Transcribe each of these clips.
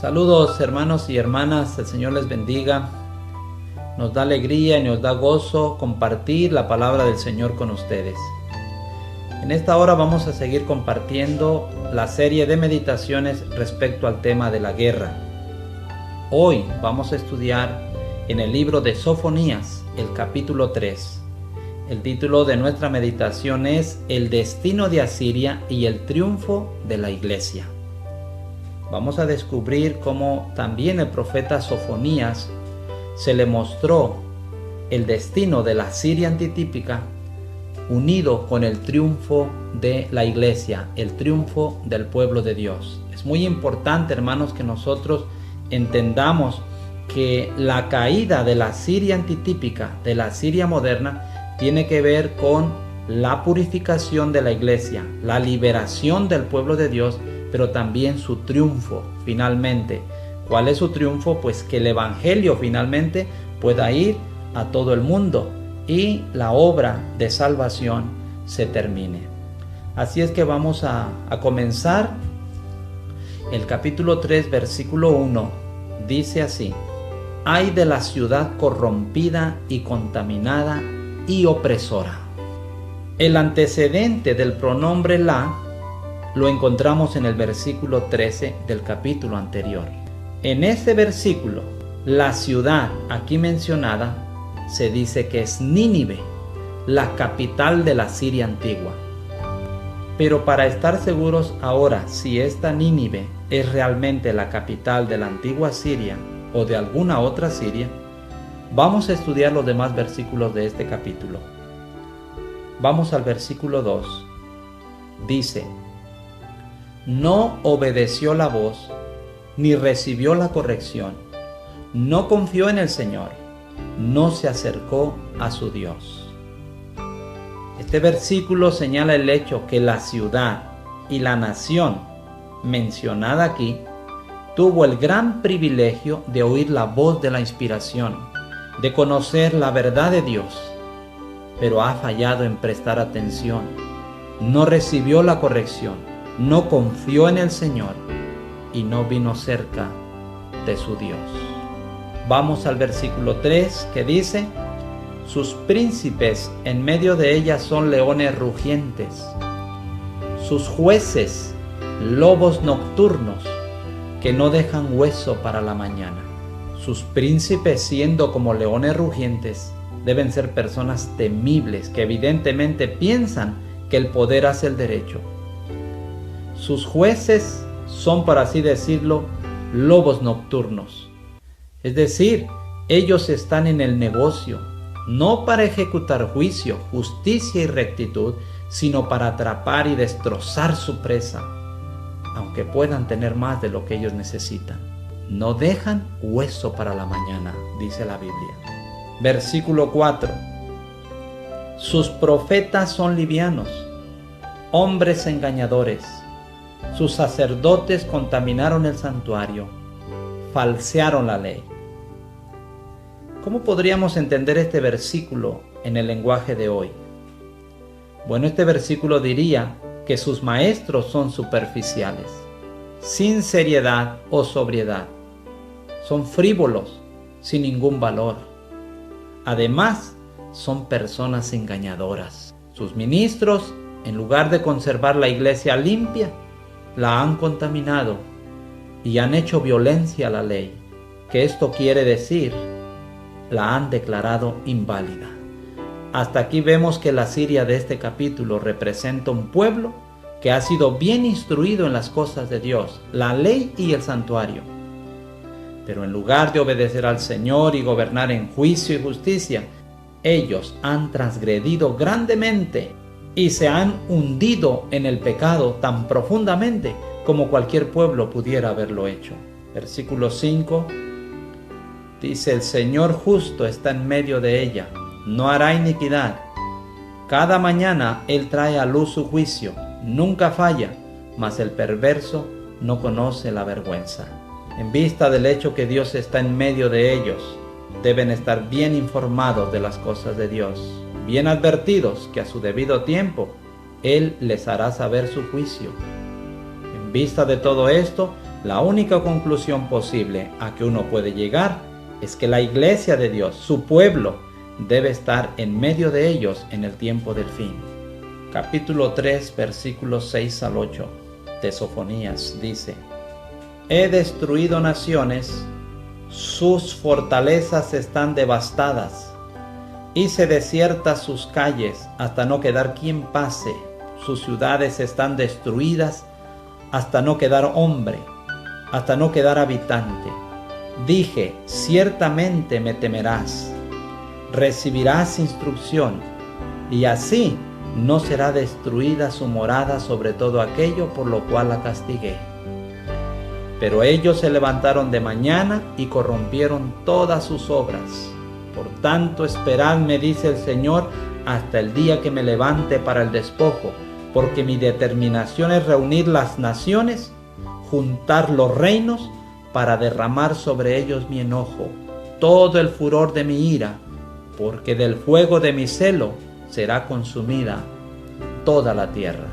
Saludos hermanos y hermanas, el Señor les bendiga. Nos da alegría y nos da gozo compartir la palabra del Señor con ustedes. En esta hora vamos a seguir compartiendo la serie de meditaciones respecto al tema de la guerra. Hoy vamos a estudiar en el libro de Sofonías, el capítulo 3. El título de nuestra meditación es El destino de Asiria y el triunfo de la iglesia. Vamos a descubrir cómo también el profeta Sofonías se le mostró el destino de la Siria antitípica unido con el triunfo de la iglesia, el triunfo del pueblo de Dios. Es muy importante, hermanos, que nosotros entendamos que la caída de la Siria antitípica, de la Siria moderna, tiene que ver con la purificación de la iglesia, la liberación del pueblo de Dios, pero también su triunfo finalmente. ¿Cuál es su triunfo? Pues que el evangelio finalmente pueda ir a todo el mundo y la obra de salvación se termine. Así es que vamos a comenzar. El capítulo 3, versículo 1, dice así: Ay de la ciudad corrompida y contaminada y opresora. El antecedente del pronombre la lo encontramos en el versículo 13 del capítulo anterior. En este versículo, la ciudad aquí mencionada se dice que es Nínive, la capital de la Siria antigua. Pero para estar seguros ahora si esta Nínive es realmente la capital de la antigua Siria o de alguna otra Siria, vamos a estudiar los demás versículos de este capítulo. Vamos al versículo 2. Dice: No obedeció la voz, ni recibió la corrección, no confió en el Señor, no se acercó a su Dios. Este versículo señala el hecho que la ciudad y la nación mencionada aquí tuvo el gran privilegio de oír la voz de la inspiración, de conocer la verdad de Dios, pero ha fallado en prestar atención, no recibió la corrección, no confió en el Señor y no vino cerca de su Dios. Vamos al versículo 3 que dice: Sus príncipes en medio de ella son leones rugientes, sus jueces lobos nocturnos que no dejan hueso para la mañana. Sus príncipes, siendo como leones rugientes, deben ser personas temibles que evidentemente piensan que el poder hace el derecho. Sus jueces son, por así decirlo, lobos nocturnos. Es decir, ellos están en el negocio, no para ejecutar juicio, justicia y rectitud, sino para atrapar y destrozar su presa, aunque puedan tener más de lo que ellos necesitan. No dejan hueso para la mañana, dice la Biblia. Versículo 4. Sus profetas son livianos, hombres engañadores. Sus sacerdotes contaminaron el santuario, falsearon la ley. ¿Cómo podríamos entender este versículo en el lenguaje de hoy? Bueno, este versículo diría que sus maestros son superficiales, sin seriedad o sobriedad. Son frívolos, sin ningún valor. Además, son personas engañadoras. Sus ministros, en lugar de conservar la iglesia limpia, la han contaminado y han hecho violencia a la ley, que esto quiere decir, la han declarado inválida. Hasta aquí vemos que la Siria de este capítulo representa un pueblo que ha sido bien instruido en las cosas de Dios, la ley y el santuario. Pero en lugar de obedecer al Señor y gobernar en juicio y justicia, ellos han transgredido grandemente y se han hundido en el pecado tan profundamente como cualquier pueblo pudiera haberlo hecho. Versículo 5 dice: El Señor justo está en medio de ella, no hará iniquidad. Cada mañana Él trae a luz su juicio, nunca falla, mas el perverso no conoce la vergüenza. En vista del hecho que Dios está en medio de ellos, deben estar bien informados de las cosas de Dios, bien advertidos que a su debido tiempo Él les hará saber su juicio. En vista de todo esto, La única conclusión posible a que uno puede llegar es que la iglesia de Dios, su pueblo, debe estar en medio de ellos en el tiempo del fin. Capítulo 3, versículos 6 al 8 de Sofonías dice: He destruido naciones, sus fortalezas están devastadas. Hice desiertas sus calles hasta no quedar quien pase. Sus ciudades están destruidas hasta no quedar hombre, hasta no quedar habitante. Dije, ciertamente me temerás, recibirás instrucción, y así no será destruida su morada sobre todo aquello por lo cual la castigué. Pero ellos se levantaron de mañana y corrompieron todas sus obras. Por tanto, esperadme, dice el Señor, hasta el día que me levante para el despojo, porque mi determinación es reunir las naciones, juntar los reinos, para derramar sobre ellos mi enojo, todo el furor de mi ira, porque del fuego de mi celo será consumida toda la tierra.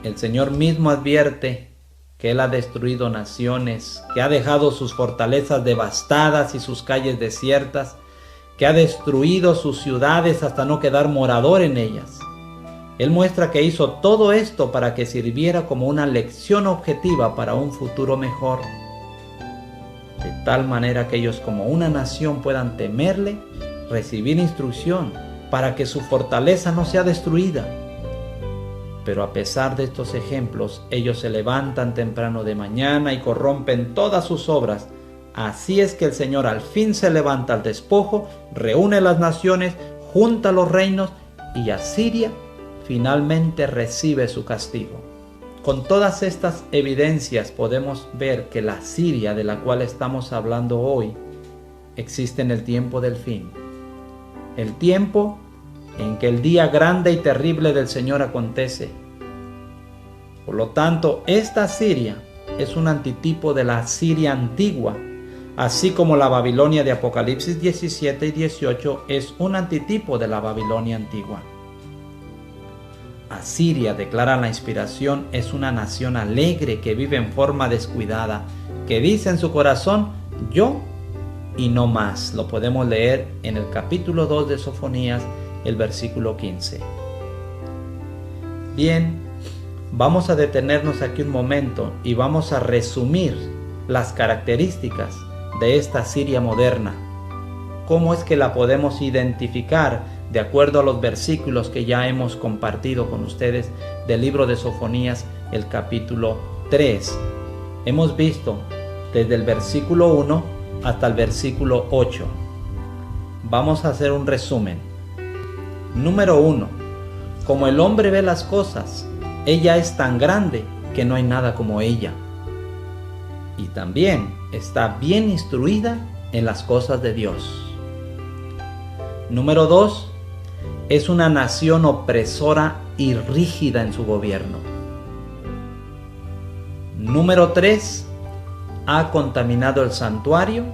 El Señor mismo advierte que Él ha destruido naciones, que ha dejado sus fortalezas devastadas y sus calles desiertas, que ha destruido sus ciudades hasta no quedar morador en ellas. Él muestra que hizo todo esto para que sirviera como una lección objetiva para un futuro mejor, de tal manera que ellos como una nación puedan temerle, recibir instrucción, para que su fortaleza no sea destruida. Pero a pesar de estos ejemplos, ellos se levantan temprano de mañana y corrompen todas sus obras. Así es que el Señor al fin se levanta al despojo, reúne las naciones, junta los reinos, y Asiria finalmente recibe su castigo. Con todas estas evidencias podemos ver que la Siria de la cual estamos hablando hoy existe en el tiempo del fin. El tiempo en que el día grande y terrible del Señor acontece. Por lo tanto, esta Siria es un antitipo de la Siria antigua, así como la Babilonia de Apocalipsis 17 y 18 es un antitipo de la Babilonia antigua. Asiria, declara la inspiración, es una nación alegre que vive en forma descuidada, que dice en su corazón, yo y no más. Lo podemos leer en el capítulo 2 de Sofonías, el versículo 15. Bien, vamos a detenernos aquí un momento y vamos a resumir las características de esta Siria moderna. ¿Cómo es que la podemos identificar de acuerdo a los versículos que ya hemos compartido con ustedes del libro de Sofonías, el capítulo 3? Hemos visto desde el versículo 1 hasta el versículo 8. Vamos a hacer un resumen. Número 1. Como el hombre ve las cosas, ella es tan grande que no hay nada como ella. Y también está bien instruida en las cosas de Dios. Número 2. Es una nación opresora y rígida en su gobierno. Número 3. Ha contaminado el santuario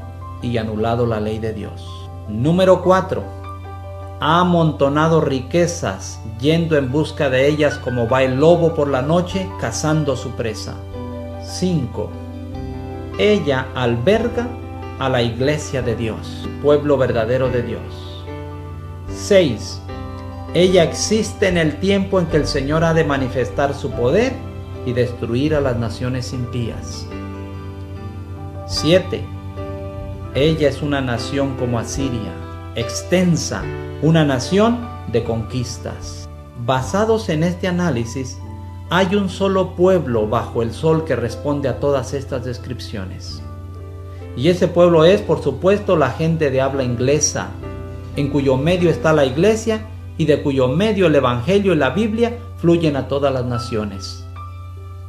y anulado la ley de Dios. Número 4. Ha amontonado riquezas, yendo en busca de ellas como va el lobo por la noche, cazando su presa. 5. Ella alberga a la iglesia de Dios, pueblo verdadero de Dios. 6. Ella existe en el tiempo en que el Señor ha de manifestar su poder y destruir a las naciones impías. 7. Ella es una nación como Asiria, extensa, una nación de conquistas. Basados en este análisis, hay un solo pueblo bajo el sol que responde a todas estas descripciones. Y ese pueblo es, por supuesto, la gente de habla inglesa, en cuyo medio está la iglesia y de cuyo medio el Evangelio y la Biblia fluyen a todas las naciones.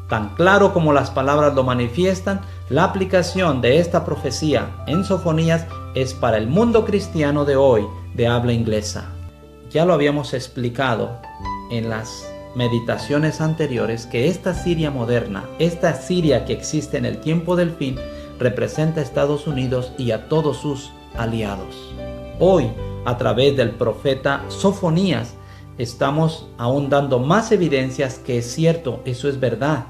Tan claro como las palabras lo manifiestan, la aplicación de esta profecía en Sofonías es para el mundo cristiano de hoy de habla inglesa. Ya lo habíamos explicado en las meditaciones anteriores que esta Siria moderna, esta Siria que existe en el tiempo del fin, representa a Estados Unidos y a todos sus aliados. Hoy, a través del profeta Sofonías, estamos aún dando más evidencias que es cierto, eso es verdad.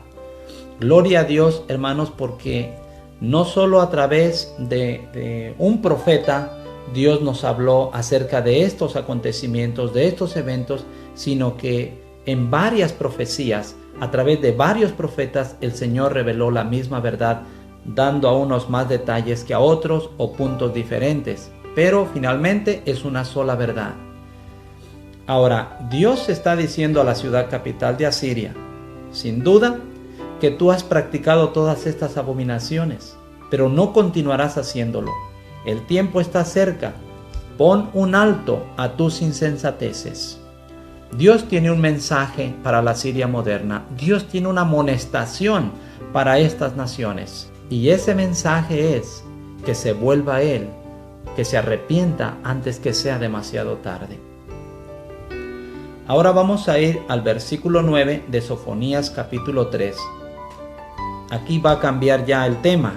Gloria a Dios, hermanos, porque no solo a través de un profeta Dios nos habló acerca de estos acontecimientos, de estos eventos, sino que en varias profecías, a través de varios profetas, el Señor reveló la misma verdad, dando a unos más detalles que a otros o puntos diferentes, pero finalmente es una sola verdad. Ahora, Dios está diciendo a la ciudad capital de Asiria, sin duda, que tú has practicado todas estas abominaciones, pero no continuarás haciéndolo. El tiempo está cerca. Pon un alto a tus insensateces. Dios tiene un mensaje para la Siria moderna. Dios tiene una amonestación para estas naciones. Y ese mensaje es que se vuelva a Él, que se arrepienta antes que sea demasiado tarde. Ahora vamos a ir al versículo 9 de Sofonías capítulo 3. Aquí va a cambiar ya el tema.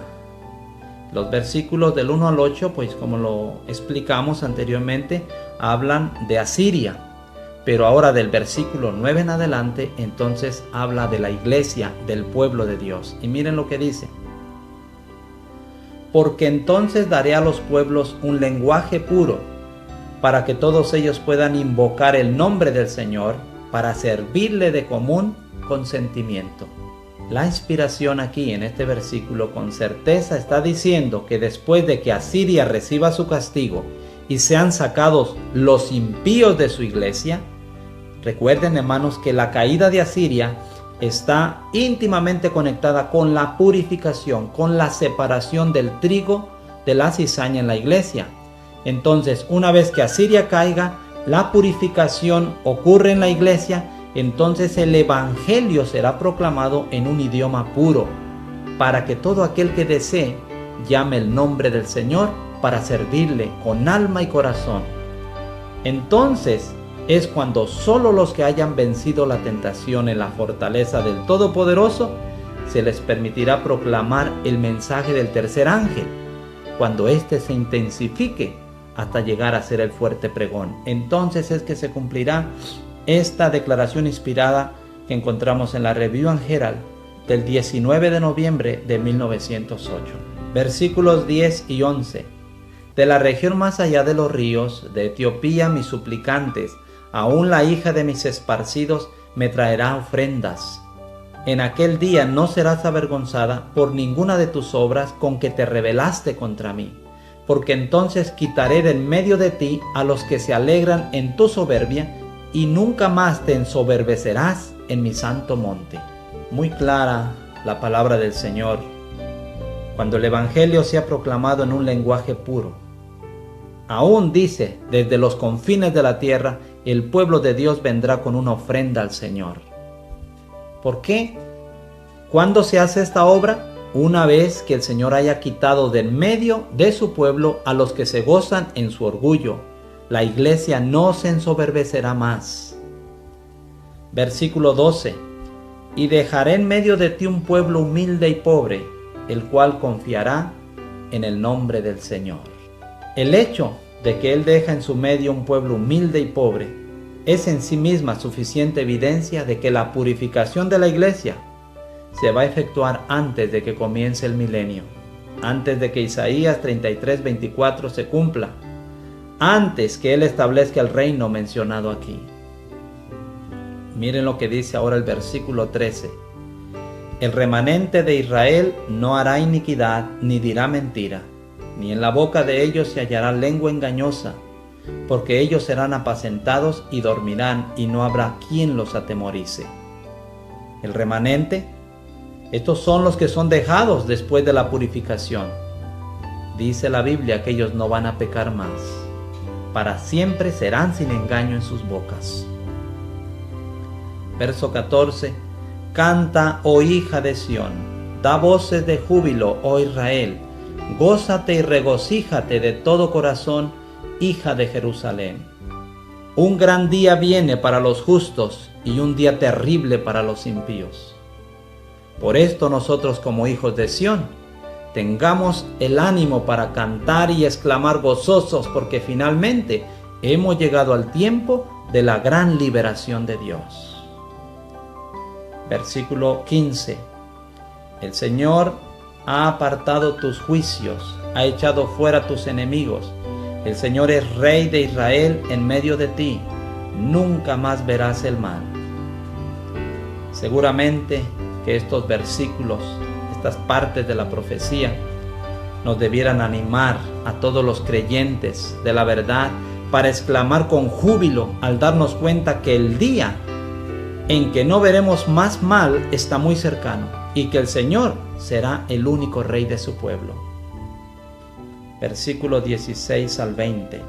Los versículos del 1 al 8, pues como lo explicamos anteriormente, hablan de Asiria. Pero ahora del versículo 9 en adelante, entonces habla de la iglesia, del pueblo de Dios. Y miren lo que dice. Porque entonces daré a los pueblos un lenguaje puro, para que todos ellos puedan invocar el nombre del Señor, para servirle de común consentimiento. La inspiración aquí en este versículo con certeza está diciendo que después de que Asiria reciba su castigo y sean sacados los impíos de su iglesia, recuerden, hermanos, que la caída de Asiria está íntimamente conectada con la purificación, con la separación del trigo de la cizaña en la iglesia. Entonces, una vez que Asiria caiga, la purificación ocurre en la iglesia. Entonces el evangelio será proclamado en un idioma puro, para que todo aquel que desee llame el nombre del Señor para servirle con alma y corazón. Entonces es cuando solo los que hayan vencido la tentación en la fortaleza del Todopoderoso se les permitirá proclamar el mensaje del tercer ángel, cuando éste se intensifique hasta llegar a ser el fuerte pregón. Entonces es que se cumplirá esta declaración inspirada que encontramos en la Review and Herald del 19 de noviembre de 1908. Versículos 10 y 11. De la región más allá de los ríos, de Etiopía mis suplicantes, aún la hija de mis esparcidos me traerá ofrendas. En aquel día no serás avergonzada por ninguna de tus obras con que te rebelaste contra mí, porque entonces quitaré de en medio de ti a los que se alegran en tu soberbia, y nunca más te ensoberbecerás en mi santo monte. Muy clara la palabra del Señor. Cuando el evangelio sea proclamado en un lenguaje puro, aún dice, desde los confines de la tierra, el pueblo de Dios vendrá con una ofrenda al Señor. ¿Por qué? ¿Cuándo se hace esta obra? Una vez que el Señor haya quitado de en medio de su pueblo a los que se gozan en su orgullo. La iglesia no se ensoberbecerá más. Versículo 12. Y dejaré en medio de ti un pueblo humilde y pobre, el cual confiará en el nombre del Señor. El hecho de que Él deja en su medio un pueblo humilde y pobre es en sí misma suficiente evidencia de que la purificación de la iglesia se va a efectuar antes de que comience el milenio, antes de que Isaías 33:24 se cumpla, antes que Él establezca el reino mencionado aquí. Miren lo que dice ahora el versículo 13. El remanente de Israel no hará iniquidad ni dirá mentira, ni en la boca de ellos se hallará lengua engañosa, porque ellos serán apacentados y dormirán, y no habrá quien los atemorice. El remanente, estos son los que son dejados después de la purificación. Dice la Biblia que ellos no van a pecar más. Para siempre serán sin engaño en sus bocas. Verso 14. Canta, oh hija de Sión, da voces de júbilo, oh Israel, gózate y regocíjate de todo corazón, hija de Jerusalén. Un gran día viene para los justos y un día terrible para los impíos. Por esto nosotros como hijos de Sión, tengamos el ánimo para cantar y exclamar gozosos, porque finalmente hemos llegado al tiempo de la gran liberación de Dios. Versículo 15. El Señor ha apartado tus juicios, ha echado fuera tus enemigos. El Señor es Rey de Israel en medio de ti. Nunca más verás el mal. Seguramente que estos versículos, estas partes de la profecía, nos debieran animar a todos los creyentes de la verdad para exclamar con júbilo al darnos cuenta que el día en que no veremos más mal está muy cercano y que el Señor será el único Rey de su pueblo. Versículo 16 al 20.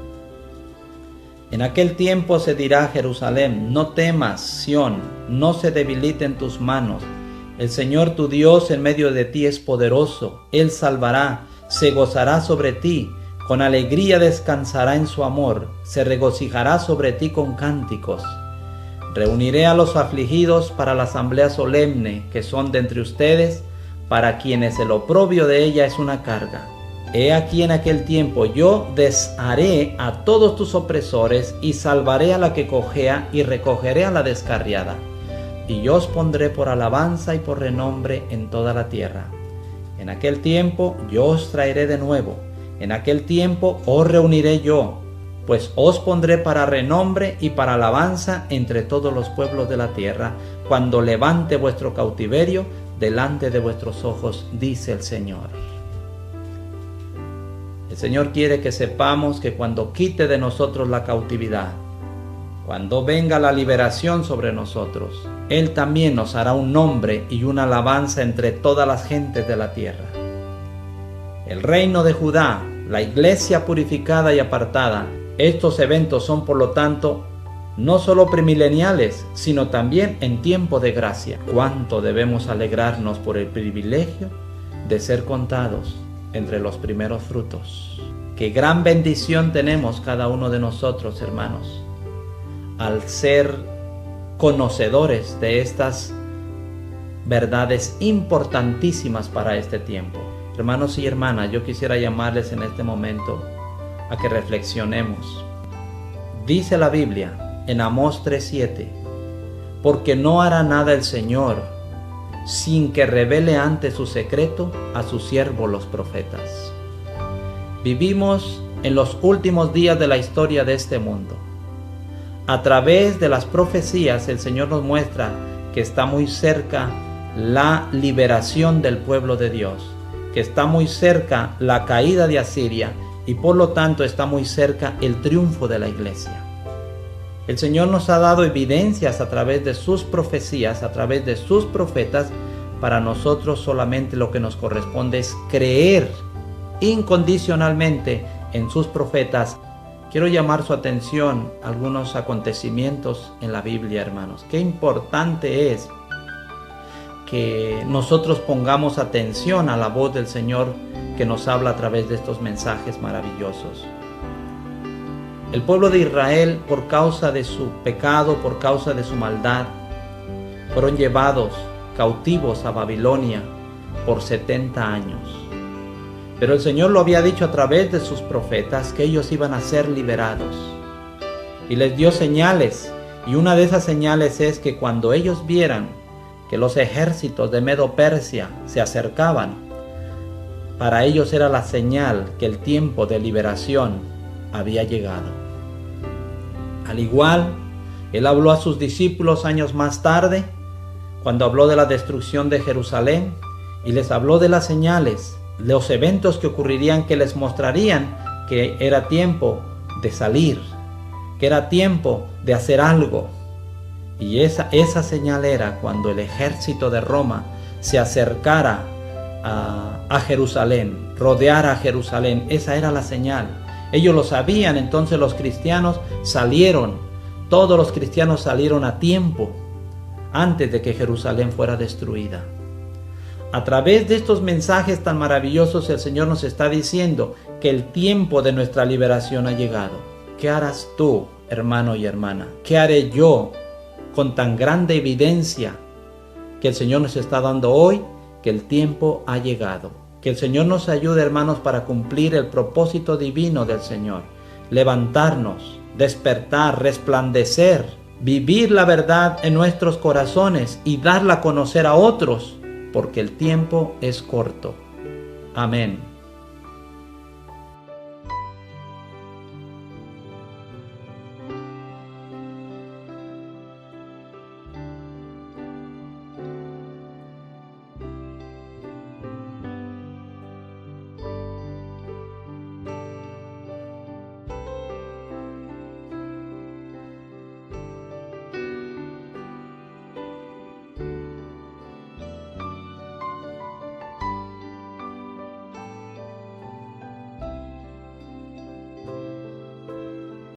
En aquel tiempo se dirá a Jerusalén: no temas, Sión, no se debiliten tus manos. El Señor tu Dios en medio de ti es poderoso. Él salvará, se gozará sobre ti, con alegría descansará en su amor, se regocijará sobre ti con cánticos. Reuniré a los afligidos para la asamblea solemne que son de entre ustedes, para quienes el oprobio de ella es una carga. He aquí en aquel tiempo yo desharé a todos tus opresores y salvaré a la que cojea y recogeré a la descarriada. Y yo os pondré por alabanza y por renombre en toda la tierra. En aquel tiempo yo os traeré de nuevo, en aquel tiempo os reuniré yo, pues os pondré para renombre y para alabanza entre todos los pueblos de la tierra, cuando levante vuestro cautiverio delante de vuestros ojos, dice el Señor. El Señor quiere que sepamos que cuando quite de nosotros la cautividad, cuando venga la liberación sobre nosotros, Él también nos hará un nombre y una alabanza entre todas las gentes de la tierra. El reino de Judá, la iglesia purificada y apartada, estos eventos son por lo tanto no solo premileniales, sino también en tiempo de gracia. ¿Cuánto debemos alegrarnos por el privilegio de ser contados entre los primeros frutos? Qué gran bendición tenemos cada uno de nosotros, hermanos, al ser conocedores de estas verdades importantísimas para este tiempo. Hermanos y hermanas, yo quisiera llamarles en este momento a que reflexionemos. Dice la Biblia en Amós 3:7, porque no hará nada el Señor sin que revele antes su secreto a sus siervos los profetas. Vivimos en los últimos días de la historia de este mundo. A través de las profecías el Señor nos muestra que está muy cerca la liberación del pueblo de Dios, que está muy cerca la caída de Asiria y por lo tanto está muy cerca el triunfo de la iglesia. El Señor nos ha dado evidencias a través de sus profecías, a través de sus profetas. Para nosotros solamente lo que nos corresponde es creer incondicionalmente en sus profetas. Quiero llamar su atención a algunos acontecimientos en la Biblia, hermanos. Qué importante es que nosotros pongamos atención a la voz del Señor que nos habla a través de estos mensajes maravillosos. El pueblo de Israel, por causa de su pecado, por causa de su maldad, fueron llevados cautivos a Babilonia por 70 años. Pero el Señor lo había dicho a través de sus profetas que ellos iban a ser liberados. Y les dio señales, y una de esas señales es que cuando ellos vieran que los ejércitos de Medo-Persia se acercaban, para ellos era la señal que el tiempo de liberación había llegado. Al igual, Él habló a sus discípulos años más tarde, cuando habló de la destrucción de Jerusalén, y les habló de las señales, los eventos que ocurrirían que les mostrarían que era tiempo de salir, que era tiempo de hacer algo. Y esa señal era cuando el ejército de Roma se acercara a Jerusalén, rodeara a Jerusalén. Esa era la señal. Ellos lo sabían, entonces los cristianos salieron, todos los cristianos salieron a tiempo, antes de que Jerusalén fuera destruida. A través de estos mensajes tan maravillosos, el Señor nos está diciendo que el tiempo de nuestra liberación ha llegado. ¿Qué harás tú, hermano y hermana? ¿Qué haré yo con tan grande evidencia que el Señor nos está dando hoy, que el tiempo ha llegado? Que el Señor nos ayude, hermanos, para cumplir el propósito divino del Señor. Levantarnos, despertar, resplandecer, vivir la verdad en nuestros corazones y darla a conocer a otros porque el tiempo es corto. Amén.